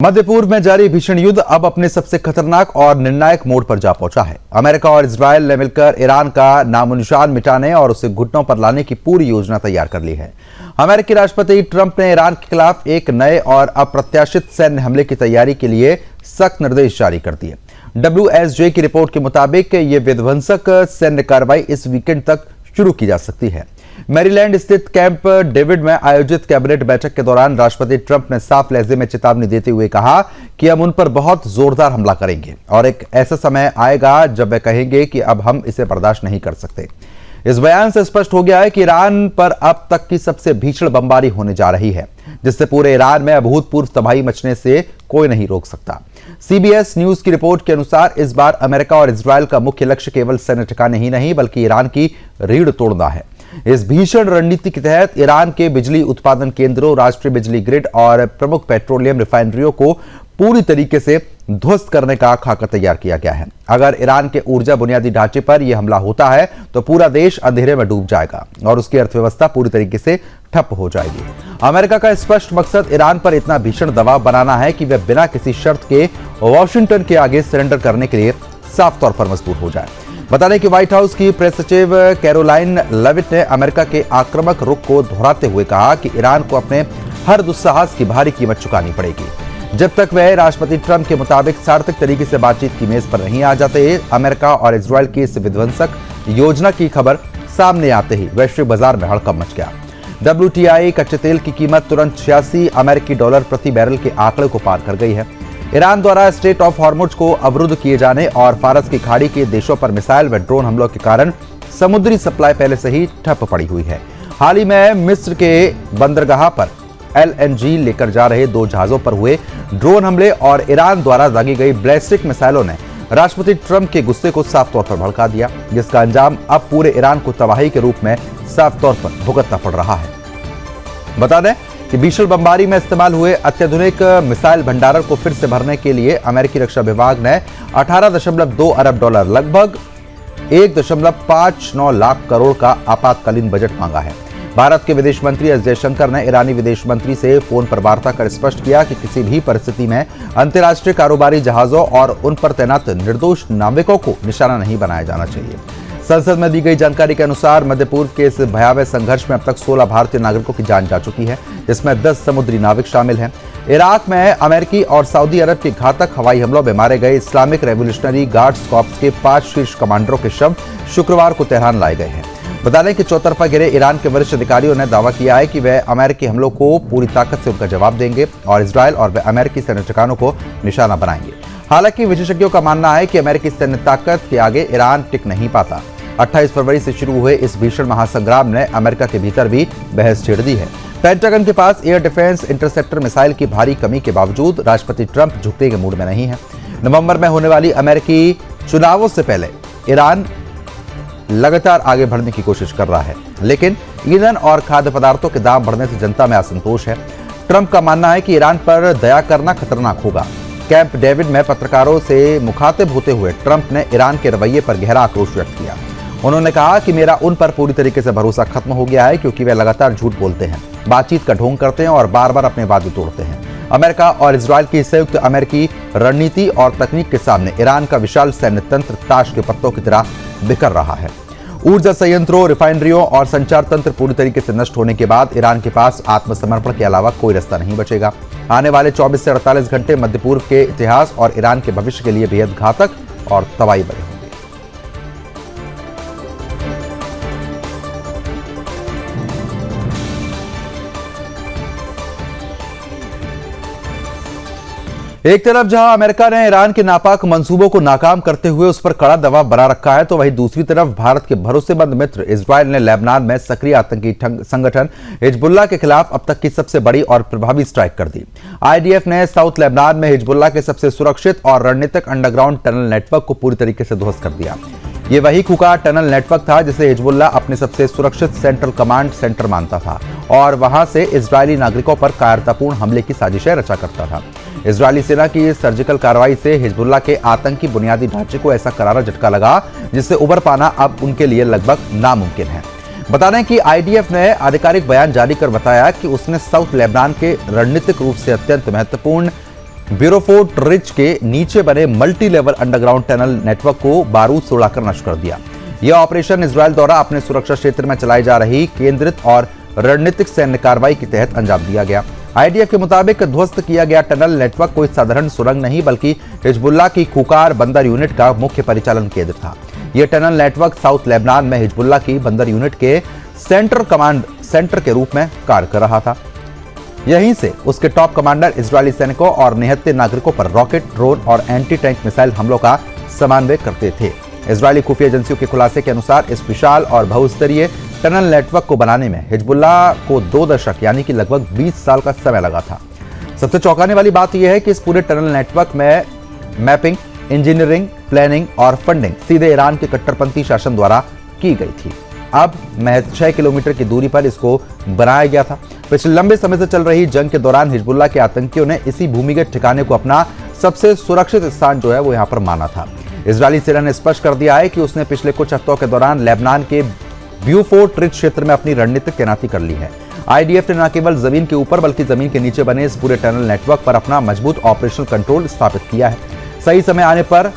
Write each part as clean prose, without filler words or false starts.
मध्य पूर्व में जारी भीषण युद्ध अब अपने सबसे खतरनाक और निर्णायक मोड़ पर जा पहुंचा है। अमेरिका और इजरायल ने मिलकर ईरान का नामोनिशान मिटाने और उसे घुटनों पर लाने की पूरी योजना तैयार कर ली है। अमेरिकी राष्ट्रपति ट्रंप ने ईरान के खिलाफ एक नए और अप्रत्याशित सैन्य हमले की तैयारी के लिए सख्त निर्देश जारी कर दिए। WSJ की रिपोर्ट के मुताबिक ये विध्वंसक सैन्य कार्रवाई इस वीकेंड तक शुरू की जा सकती है। मैरीलैंड स्थित कैंप डेविड में आयोजित कैबिनेट बैठक के दौरान राष्ट्रपति ट्रंप ने साफ लहजे में चेतावनी देते हुए कहा कि हम उन पर बहुत जोरदार हमला करेंगे और एक ऐसा समय आएगा जब वे कहेंगे कि अब हम इसे बर्दाश्त नहीं कर सकते। इस बयान से स्पष्ट हो गया है कि ईरान पर अब तक की सबसे भीषण बमबारी होने जा रही है, जिससे पूरे ईरान में अभूतपूर्व तबाही मचने से कोई नहीं रोक सकता। CBS न्यूज की रिपोर्ट के अनुसार इस बार अमेरिका और इजरायल का मुख्य लक्ष्य केवल सैन्य ठिकाने ही नहीं बल्कि ईरान की रीढ़ तोड़ना है। इस भीषण रणनीति के तहत ईरान के बिजली उत्पादन केंद्रों, राष्ट्रीय बिजली ग्रिड और प्रमुख पेट्रोलियम रिफाइनरियों को पूरी तरीके से ध्वस्त करने का खाका तैयार किया गया है। अगर ईरान के ऊर्जा बुनियादी ढांचे पर यह हमला होता है तो पूरा देश अंधेरे में डूब जाएगा और उसकी अर्थव्यवस्था पूरी तरीके से ठप हो जाएगी। अमेरिका का स्पष्ट मकसद ईरान पर इतना भीषण दबाव बनाना है कि वह बिना किसी शर्त के वॉशिंगटन के आगे सरेंडर करने के लिए साफ तौर पर मजबूर हो जाए। बता दें कि व्हाइट हाउस की प्रेस सचिव कैरोलाइन लेविट ने अमेरिका के आक्रामक रुख को दोहराते हुए कहा कि ईरान को अपने हर दुस्साहस की भारी कीमत चुकानी पड़ेगी। जब तक वह राष्ट्रपति ट्रंप के मुताबिक सार्थक तरीके से बातचीत की मेज पर नहीं आ जाते, अमेरिका और इजरायल की इस विध्वंसक योजना की खबर सामने आते ही वैश्विक बाजार में हड़कंप मच गया। WTI कच्चे तेल की कीमत तुरंत 86 अमेरिकी डॉलर प्रति बैरल के आंकड़े को पार कर गई है। ईरान द्वारा स्ट्रेट ऑफ हॉर्मुज को अवरुद्ध किए जाने और फारस की खाड़ी के देशों पर मिसाइल व ड्रोन हमलों के कारण समुद्री सप्लाई पहले से ही ठप पड़ी हुई है। हाल ही में मिस्र के बंदरगाह पर LNG लेकर जा रहे 2 जहाजों पर हुए ड्रोन हमले और ईरान द्वारा दागी गई बैलिस्टिक मिसाइलों ने राष्ट्रपति ट्रंप के गुस्से को साफ तौर पर भड़का दिया, जिसका अंजाम अब पूरे ईरान को तबाही के रूप में साफ तौर पर भुगतना पड़ रहा है। बता दें कि भीषण बमबारी में इस्तेमाल हुए अत्याधुनिक मिसाइल भंडारण को फिर से भरने के लिए अमेरिकी रक्षा विभाग ने 18.2 अरब डॉलर लगभग 1.59 लाख करोड़ का आपातकालीन बजट मांगा है। भारत के विदेश मंत्री एस जयशंकर ने ईरानी विदेश मंत्री से फोन पर वार्ता कर स्पष्ट किया कि किसी भी परिस्थिति में अंतर्राष्ट्रीय कारोबारी जहाजों और उन पर तैनात निर्दोष नाविकों को निशाना नहीं बनाया जाना चाहिए। संसद में दी गई जानकारी के अनुसार मध्य पूर्व के इस भयावह संघर्ष में अब तक 16 भारतीय नागरिकों की जान जा चुकी है, जिसमें 10 समुद्री नाविक शामिल हैं। इराक में अमेरिकी और सऊदी अरब के घातक हवाई हमलों में मारे गए इस्लामिक रेवोल्यूशनरी गार्ड्स कॉर्प्स के 5 शीर्ष कमांडरों के शव शुक्रवार को तेहरान लाए गए हैं। बता दें कि चौतरफा गिरे ईरान के वरिष्ठ अधिकारियों ने दावा किया है कि वे अमेरिकी हमलों को पूरी ताकत से उनका जवाब देंगे और इजरायल और वे अमेरिकी सैन्य ठिकानों को निशाना बनाएंगे। हालांकि विशेषज्ञों का मानना है कि अमेरिकी सैन्य ताकत के आगे ईरान टिक नहीं पाता। 28 फरवरी से शुरू हुए इस भीषण महासंग्राम ने अमेरिका के भीतर भी बहस छेड़ दी है। पेंटागन के पास एयर डिफेंस इंटरसेप्टर मिसाइल की भारी कमी के बावजूद राष्ट्रपति ट्रंप झुकने के मूड में नहीं है। नवंबर में होने वाली अमेरिकी चुनावों से पहले ईरान लगातार आगे बढ़ने की कोशिश कर रहा है, लेकिन ईंधन और खाद्य पदार्थों के दाम बढ़ने से जनता में असंतोष है। ट्रंप का मानना है कि ईरान पर दया करना खतरनाक होगा। कैंप डेविड में पत्रकारों से मुखातिब होते हुए ट्रंप ने ईरान के रवैये पर गहरा आक्रोश व्यक्त किया। उन्होंने कहा कि मेरा उन पर पूरी तरीके से भरोसा खत्म हो गया है, क्योंकि वे लगातार झूठ बोलते हैं, बातचीत का ढोंग करते हैं और बार बार अपने वादे तोड़ते हैं। अमेरिका और इजरायल की संयुक्त अमेरिकी रणनीति और तकनीक के सामने ईरान का विशाल सैन्य तंत्र ताश के पत्तों की तरह बिखर रहा है। ऊर्जा संयंत्रों, रिफाइनरियों और संचार तंत्र पूरी तरीके से नष्ट होने के बाद ईरान के पास आत्मसमर्पण के अलावा कोई रास्ता नहीं बचेगा। आने वाले 24 से 48 घंटे मध्य पूर्व के इतिहास और ईरान के भविष्य के लिए बेहद घातक और तबाही भरे होंगे। एक तरफ जहां अमेरिका ने ईरान के नापाक मंसूबों को नाकाम करते हुए उस पर कड़ा दबाव बना रखा है, तो वहीं दूसरी तरफ भारत के भरोसेमंद मित्र इजरायल ने लेबनान में सक्रिय आतंकी संगठन हिजबुल्लाह के खिलाफ अब तक की सबसे बड़ी और प्रभावी स्ट्राइक कर दी। IDF ने साउथ लेबनान में हिजबुल्लाह के सबसे सुरक्षित और रणनीतिक अंडरग्राउंड टनल नेटवर्क को पूरी तरीके से ध्वस्त कर दिया। ये वही खुकार टनल नेटवर्क था जिसे हिजबुल्लाह अपने सबसे सुरक्षित सेंट्रल कमांड सेंटर मानता था और वहां से इजरायली नागरिकों पर कायरतापूर्ण हमले की साजिशें रचा करता था। इजरायली सेना की सर्जिकल कार्रवाई से हिजबुल्लाह के आतंकी बुनियादी ढांचे को ऐसा करारा झटका लगा जिससे उबर पाना अब उनके लिए लगभग नामुमकिन है। बता दें कि IDF ने आधिकारिक बयान जारी कर बताया कि उसने साउथ लेबनान के रणनीतिक रूप से अत्यंत महत्वपूर्ण ब्यूरोफोर्ट रिज के नीचे बने multi level underground tunnel network को बारूद से उड़ाकर नष्ट कर दिया। यह ऑपरेशन इजरायल द्वारा अपने सुरक्षा क्षेत्र में चलाई जा रही केंद्रित और रणनीतिक सैन्य कार्रवाई के तहत अंजाम दिया गया। आईडीएफ के मुताबिक ध्वस्त किया गया टनल नेटवर्क कोई साधारण सुरंग नहीं बल्कि हिजबुल्लाह की खुकार बंदर यूनिट का मुख्य परिचालन केंद्र था। यह टनल नेटवर्क साउथ लेबनान में हिजबुल्लाह की बंदर यूनिट के सेंट्रल कमांड सेंटर के रूप में कार्य कर रहा था। यहीं से उसके टॉप कमांडर इजरायली सैनिकों और निहत्थे नागरिकों पर रॉकेट, ड्रोन और एंटी टैंक मिसाइल हमलों का समन्वय करते थे। इजरायली खुफिया एजेंसियों के खुलासे के अनुसार इस विशाल और बहुस्तरीय टनल नेटवर्क को बनाने में हिजबुल्लाह को 2 दशक यानी कि लगभग 20 साल का समय लगा था। सबसे चौंकाने वाली बात यह है कि इस पूरे टनल नेटवर्क में मैपिंग, इंजीनियरिंग, प्लानिंग और फंडिंग सीधे ईरान के कट्टरपंथी शासन द्वारा की गई थी। अब महज 6 किलोमीटर की दूरी पर इसको बनाया गया था। पिछले लंबे समय से चल रही जंग के दौरान हिजबुल्लाह के आतंकियों ने इसी भूमिगत ठिकाने को अपना सबसे सुरक्षित स्थान जो है वो यहाँ पर माना था। इजरायली सेना ने स्पष्ट कर दिया है कि उसने पिछले कुछ हफ्तों के दौरान लेबनान के ब्यूफोर्ट रिज क्षेत्र में अपनी रणनीतिक तैनाती कर ली है। आईडीएफ ने न केवल जमीन के ऊपर बल्कि जमीन के नीचे बने इस पूरे टनल नेटवर्क पर अपना मजबूत ऑपरेशनल कंट्रोल स्थापित किया है। सही समय आने पर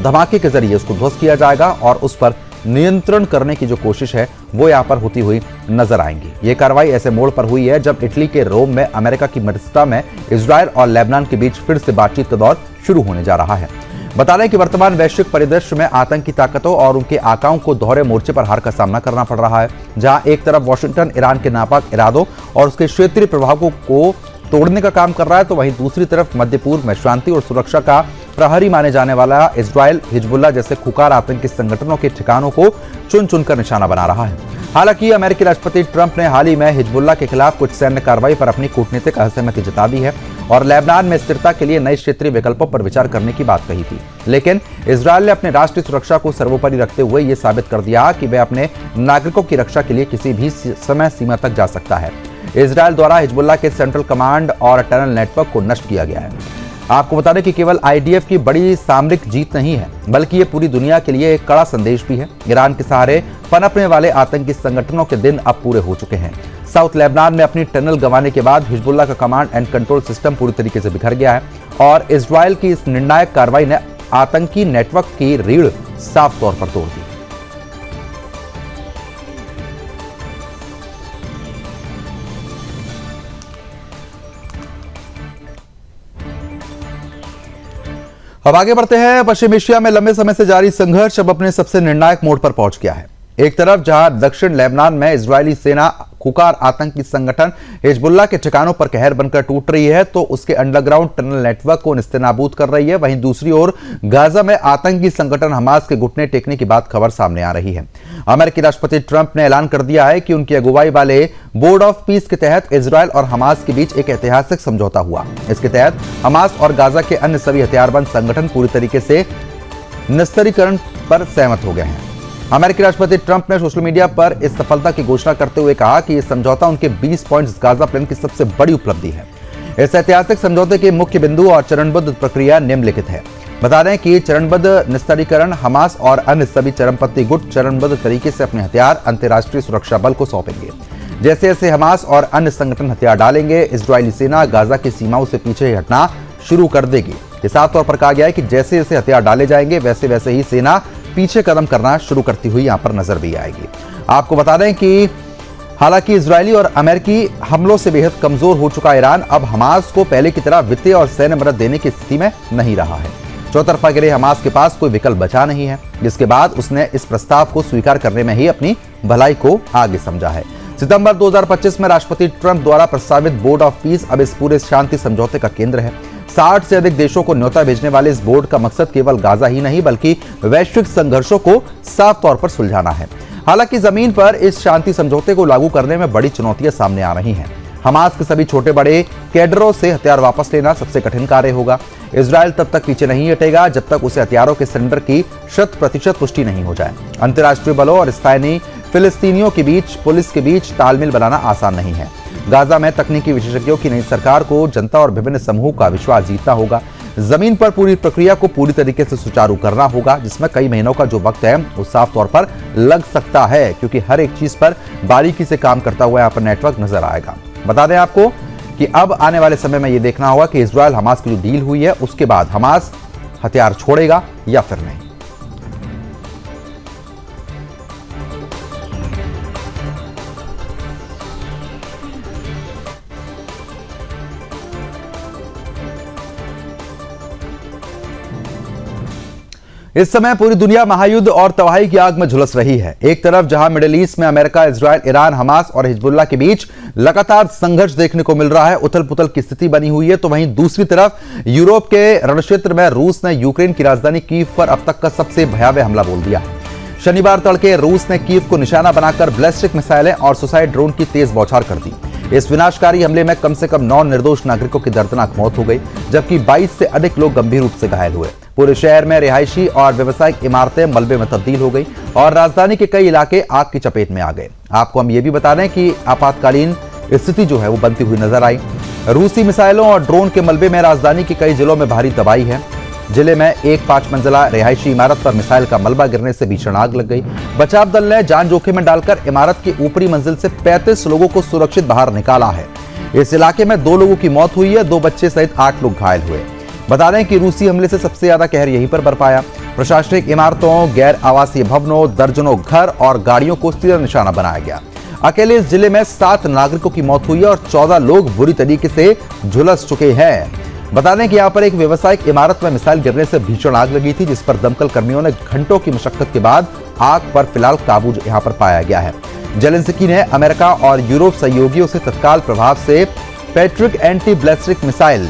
धमाके के जरिए उसको ध्वस्त किया जाएगा और उस पर नियंत्रण करने की जो कोशिश है वो यहाँ पर होती हुई नजर आएंगी। ये कार्रवाई ऐसे मोड़ पर हुई है जब इटली के रोम में अमेरिका की मध्यस्थता में इजरायल और लेबनान के बीच फिर से बातचीत का दौर शुरू होने जा रहा है। बता दें कि वर्तमान वैश्विक परिदृश्य में आतंकी ताकतों और उनके आकाओं को दोहरे मोर्चे पर हार का सामना करना पड़ रहा है। जहां एक तरफ वॉशिंगटन ईरान के नापाक इरादों और उसके क्षेत्रीय प्रभावों को तोड़ने का काम कर रहा है, तो वहीं दूसरी तरफ मध्य पूर्व में शांति और सुरक्षा का प्रहरी माने जाने वाला इजरायल हिजबुल्लाह जैसे खुकार आतंकी संगठनों के ठिकानों को चुन चुनकर निशाना बना रहा है। हालांकि अमेरिकी राष्ट्रपति ट्रंप ने हाल ही में हिजबुल्लाह के खिलाफ कुछ सैन्य कार्रवाई पर अपनी कूटनीतिक असहमति जता दी है और लेबनान में स्थिरता के लिए नए क्षेत्रीय विकल्पों पर विचार करने की बात कही थी। लेकिन इजरायल ने अपने राष्ट्रीय सुरक्षा को सर्वोपरि रखते हुए यह साबित कर दिया कि वह अपने नागरिकों की रक्षा के लिए किसी भी समय सीमा तक जा सकता है। इजरायल द्वारा हिजबुल्लाह के सेंट्रल कमांड और टनल नेटवर्क को नष्ट किया गया है। आपको बता दें कि केवल आईडीएफ की बड़ी सामरिक जीत नहीं है बल्कि ये पूरी दुनिया के लिए एक कड़ा संदेश भी है। ईरान के सहारे पनपने वाले आतंकी संगठनों के दिन अब पूरे हो चुके हैं। साउथ लेबनान में अपनी टनल गंवाने के बाद हिजबुल्लाह का कमांड एंड कंट्रोल सिस्टम पूरी तरीके से बिखर गया है और इजरायल की इस निर्णायक कार्रवाई ने आतंकी नेटवर्क की रीढ़ साफ तौर पर तोड़ दी। अब आगे बढ़ते हैं। पश्चिम एशिया में लंबे समय से जारी संघर्ष अब अपने सबसे निर्णायक मोड़ पर पहुंच गया है। एक तरफ जहां दक्षिण लेबनान में इजरायली सेना खुकार आतंकी संगठन हिजबुल्लाह के ठिकानों पर कहर बनकर टूट रही है तो उसके अंडरग्राउंड टनल नेटवर्क को निस्तेनाबूद कर रही है, वहीं दूसरी ओर गाजा में आतंकी संगठन हमास के घुटने टेकने की बात खबर सामने आ रही है। अमेरिकी राष्ट्रपति ट्रंप ने ऐलान कर दिया है कि उनकी अगुवाई वाले बोर्ड ऑफ पीस के तहत इजरायल और हमास के बीच एक ऐतिहासिक समझौता हुआ। इसके तहत हमास और गाजा के अन्य सभी हथियारबंद संगठन पूरी तरीके से निस्तीकरण पर सहमत हो गए हैं। अमेरिकी राष्ट्रपति ट्रंप ने सोशल मीडिया पर इस सफलता की घोषणा करते हुए कहा कि यह समझौता उनके 20 पॉइंट्स गाजा प्लान की सबसे बड़ी उपलब्धि है। इस ऐतिहासिक समझौते के मुख्य बिंदु और चरणबद्ध प्रक्रिया निम्नलिखित है। बता दें कि चरणबद्ध निस्तारीकरण हमास और अन्य सभी चरमपंथी गुट चरणबद्ध तरीके से अपने हथियार अंतर्राष्ट्रीय सुरक्षा बल को सौंपेंगे। जैसे जैसे हमास और अन्य संगठन हथियार डालेंगे, इजरायली सेना गाजा की सीमाओं से पीछे हटना शुरू कर देगी। ये साफ तौर पर कहा गया है कि जैसे जैसे हथियार डाले जाएंगे वैसे वैसे ही सेना पीछे कदम करना शुरू करती हुई यहां पर नजर भी आएगी। आपको बता दें कि हालांकि इजरायली और अमेरिकी हमलों से बेहद कमजोर हो चुका ईरान अब हमास को पहले की तरह वित्तीय और सैन्य मदद देने की स्थिति में नहीं रहा है। चौतरफा के लिए हमास के पास कोई विकल्प बचा नहीं है, जिसके बाद उसने इस प्रस्ताव को स्वीकार करने में ही अपनी भलाई को आगे समझा है। सितंबर 2025 में राष्ट्रपति ट्रंप द्वारा प्रस्तावित बोर्ड ऑफ पीस अब इस पूरे शांति समझौते का केंद्र है। 60 से अधिक देशों को न्योता भेजने वाले इस बोर्ड का मकसद केवल गाजा ही नहीं बल्कि वैश्विक संघर्षों को साफ तौर पर सुलझाना है। हालांकि जमीन पर इस शांति समझौते को लागू करने में बड़ी चुनौतियां सामने आ रही हैं। हमास के सभी छोटे बड़े कैडरों से हथियार वापस लेना सबसे कठिन कार्य होगा। इजरायल तब तक पीछे नहीं हटेगा जब तक उसे हथियारों के सरेंडर की 100% पुष्टि नहीं हो जाए। अंतर्राष्ट्रीय बलों और स्थानीय फिलिस्तीनियों के बीच, पुलिस के बीच तालमेल बनाना आसान नहीं है। गाजा में तकनीकी विशेषज्ञों की नई सरकार को जनता और विभिन्न समूहों का विश्वास जीतना होगा। जमीन पर पूरी प्रक्रिया को पूरी तरीके से सुचारू करना होगा, जिसमें कई महीनों का जो वक्त है वो साफ तौर पर लग सकता है, क्योंकि हर एक चीज पर बारीकी से काम करता हुआ यहाँ पर नेटवर्क नजर आएगा। बता दें आपको कि अब आने वाले समय में यह देखना होगा कि इजराइल हमास की जो डील हुई है उसके बाद हमास हथियार छोड़ेगा या फिर नहीं। इस समय पूरी दुनिया महायुद्ध और तबाही की आग में झुलस रही है। एक तरफ जहां मिडिल ईस्ट में अमेरिका, इजराइल, ईरान, हमास और हिजबुल्लाह के बीच लगातार संघर्ष देखने को मिल रहा है, उथल पुथल की स्थिति बनी हुई है, तो वहीं दूसरी तरफ यूरोप के रणक्षेत्र में रूस ने यूक्रेन की राजधानी कीव पर अब तक का सबसे भयावह हमला बोल दिया है। शनिवार तड़के रूस ने कीव को निशाना बनाकर बैलिस्टिक मिसाइलें और सुसाइड ड्रोन की तेज बौछार कर दी। इस विनाशकारी हमले में कम से कम 9 निर्दोष नागरिकों की दर्दनाक मौत हो गई, जबकि 22 से अधिक लोग गंभीर रूप से घायल हुए। पूरे शहर में रिहायशी और व्यवसायिक इमारतें मलबे में तब्दील हो गई और राजधानी के कई इलाके आग की चपेट में आ गए। आपको हम ये भी बता दें कि आपातकालीन स्थिति जो है वो बनती हुई नजर आई। रूसी मिसाइलों और ड्रोन के मलबे में राजधानी के कई जिलों में भारी तबाही है। जिले में एक 5 मंजिला रिहायशी इमारत पर मिसाइल का मलबा गिरने से भीषण आग लग गई। बचाव दल ने जान जोखिम में डालकर इमारत की ऊपरी मंजिल से 35 लोगों को सुरक्षित बाहर निकाला है। इस इलाके में 2 लोगों की मौत हुई है, 2 बच्चे सहित 8 लोग घायल हुए। बता दें कि रूसी हमले से सबसे ज्यादा कहर यहीं पर बरपाया। प्रशासनिक इमारतों, गैर आवासीय भवनों, दर्जनों घर और गाड़ियों को सीधा निशाना बनाया गया। अकेले इस जिले में 7 नागरिकों की मौत हुई है और 14 लोग बुरी तरीके से झुलस चुके हैं। बता दें कि यहाँ पर एक व्यवसायिक इमारत में मिसाइल गिरने से भीषण आग लगी थी, जिस पर दमकल कर्मियों ने घंटों की मशक्कत के बाद आग पर फिलहाल काबू यहाँ पर पाया गया है। जेलेंस्की ने अमेरिका और यूरोप सहयोगियों से तत्काल प्रभाव से पैट्रिक एंटी बैलिस्टिक मिसाइल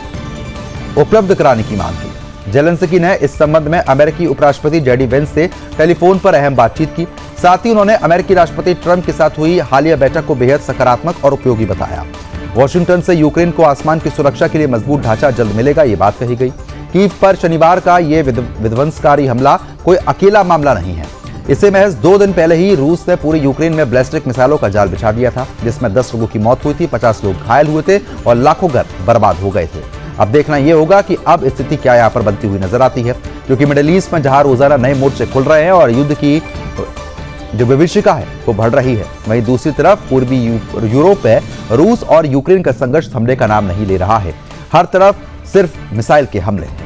उपलब्ध कराने की मांग की। जेलेंस्की ने इस संबंध में अमेरिकी उपराष्ट्रपति जेडी वेंस से टेलीफोन पर अहम बातचीत की। साथ ही उन्होंने अमेरिकी राष्ट्रपति ट्रंप के साथ हुई हालिया बैठक को बेहद सकारात्मक और उपयोगी बताया। वॉशिंगटन से यूक्रेन को आसमान की सुरक्षा के लिए मजबूत ढांचा जल्द मिलेगा, ये बात कही गई। कीव पर शनिवार का यह विध्वंसकारी हमला कोई अकेला मामला नहीं है। इससे महज 2 दिन पहले ही रूस ने पूरे यूक्रेन में बैलिस्टिक मिसाइलों का जाल बिछा दिया था, जिसमें 10 लोगों की मौत हुई थी, 50 लोग घायल हुए थे और लाखों घर बर्बाद हो गए थे। अब देखना यह होगा कि अब स्थिति क्या यहाँ पर बनती हुई नजर आती है, क्योंकि मिडिल ईस्ट में जहां रोजाना नए मोर्चे खुल रहे हैं और युद्ध की जो विभीषिका है वो बढ़ रही है, वहीं दूसरी तरफ पूर्वी यूरोप में रूस और यूक्रेन का संघर्ष थमने का नाम नहीं ले रहा है। हर तरफ सिर्फ मिसाइल के हमले हैं।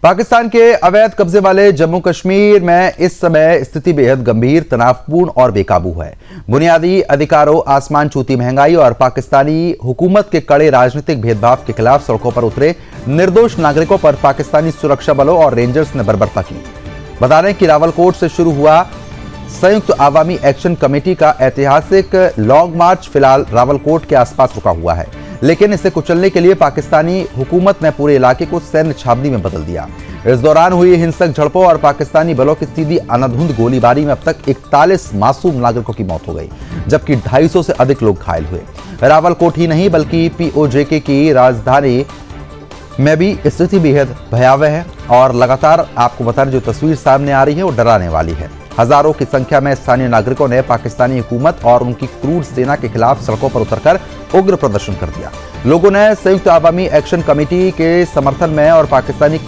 पाकिस्तान के अवैध कब्जे वाले जम्मू कश्मीर में इस समय स्थिति बेहद गंभीर, तनावपूर्ण और बेकाबू है। बुनियादी अधिकारों, आसमान छूती महंगाई और पाकिस्तानी हुकूमत के कड़े राजनीतिक भेदभाव के खिलाफ सड़कों पर उतरे निर्दोष नागरिकों पर पाकिस्तानी सुरक्षा बलों और रेंजर्स ने बर्बरता की। बता दें कि रावलकोट से शुरू हुआ संयुक्त आवामी एक्शन कमेटी का ऐतिहासिक लॉन्ग मार्च फिलहाल रावलकोट के आसपास रुका हुआ है, लेकिन इसे कुचलने के लिए पाकिस्तानी हुकूमत ने पूरे इलाके को सैन्य छावनी में बदल दिया। इस दौरान हुई हिंसक झड़पों और पाकिस्तानी बलों की सीधी अंधाधुंध गोलीबारी में अब तक 41 मासूम नागरिकों की मौत हो गई, जबकि 250 से अधिक लोग घायल हुए। रावलकोट ही नहीं बल्कि पीओजेके की राजधानी में भी स्थिति बेहद भयावह है और लगातार आपको बता रहे जो तस्वीर सामने आ रही है वो डराने वाली है। हजारों की संख्या में स्थानीय नागरिकों ने पाकिस्तानी हुकूमत और उनकी क्रूर सेना के खिलाफ सड़कों पर उतरकर उग्र प्रदर्शन कर दिया। लोगों ने संयुक्त आवामी एक्शन कमेटी के समर्थन में और पाकिस्तानी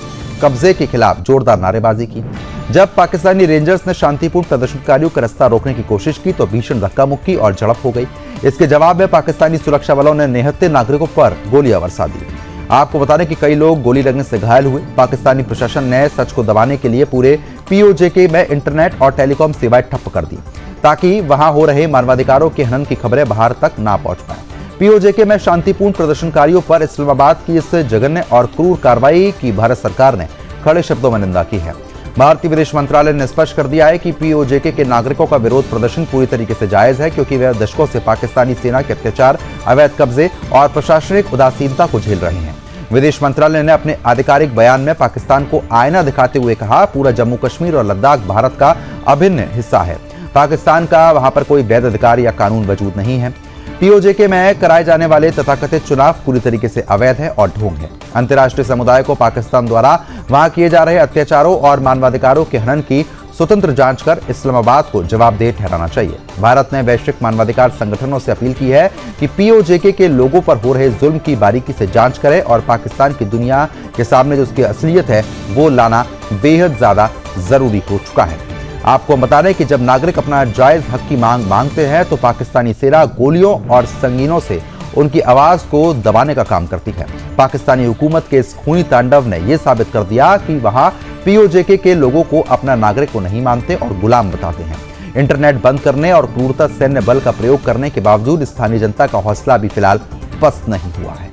कब्जे के खिलाफ जोरदार नारेबाजी की। जब पाकिस्तानी रेंजर्स ने शांतिपूर्ण प्रदर्शनकारियों का रास्ता रोकने की कोशिश की तो भीषण धक्का मुक्की और झड़प हो गई। इसके जवाब में पाकिस्तानी सुरक्षा बलों ने निहत्थे नागरिकों पर गोलियां बरसा दी। आपको बता दें कि कई लोग गोली लगने से घायल हुए। पाकिस्तानी प्रशासन ने सच को दबाने के लिए पूरे पीओजेके में इंटरनेट और टेलीकॉम सेवाएं ठप कर दी, ताकि वहां हो रहे मानवाधिकारों के हनन की खबरें बाहर तक ना पहुंच पाए। पीओजेके में शांतिपूर्ण प्रदर्शनकारियों पर इस्लामाबाद की इस जघन्य और क्रूर कार्रवाई की भारत सरकार ने कड़े शब्दों में निंदा की है। भारतीय विदेश मंत्रालय ने स्पष्ट कर दिया है कि पीओजेके के नागरिकों का विरोध प्रदर्शन पूरी तरीके से जायज है, क्योंकि वे दशकों से पाकिस्तानी सेना के अत्याचार, अवैध कब्जे और प्रशासनिक उदासीनता को झेल रहे हैं। विदेश मंत्रालय ने अपने आधिकारिक बयान में पाकिस्तान को आईना दिखाते हुए कहा, पूरा जम्मू कश्मीर और लद्दाख भारत का अभिन्न हिस्सा है। पाकिस्तान का वहां पर कोई वैध अधिकार या कानून वजूद नहीं है। पीओजेके में कराए जाने वाले तथाकथित चुनाव पूरी तरीके से अवैध है और ढोंग है। अंतर्राष्ट्रीय समुदाय को पाकिस्तान द्वारा वहां किए जा रहे अत्याचारों और मानवाधिकारों के हनन की स्वतंत्र जांच कर इस्लामाबाद को जवाबदेह ठहराना चाहिए। भारत ने वैश्विक मानवाधिकार संगठनों से अपील की है कि पीओजेके के लोगों पर हो रहे जुल्म की बारीकी से जांच करे और पाकिस्तान की दुनिया के सामने जो उसकी असलियत है वो लाना बेहद ज्यादा जरूरी हो चुका है। आपको बता दें कि जब नागरिक अपना जायज हक की मांग मांगते हैं तो पाकिस्तानी सेना गोलियों और संगीनों से उनकी आवाज को दबाने का काम करती है। पाकिस्तानी हुकूमत के इस खूनी तांडव ने यह साबित कर दिया कि वहां पीओजेके के लोगों को अपना नागरिक को नहीं मानते और गुलाम बताते हैं। इंटरनेट बंद करने और क्रूरता सैन्य बल का प्रयोग करने के बावजूद स्थानीय जनता का हौसला भी फिलहाल पस्त नहीं हुआ है।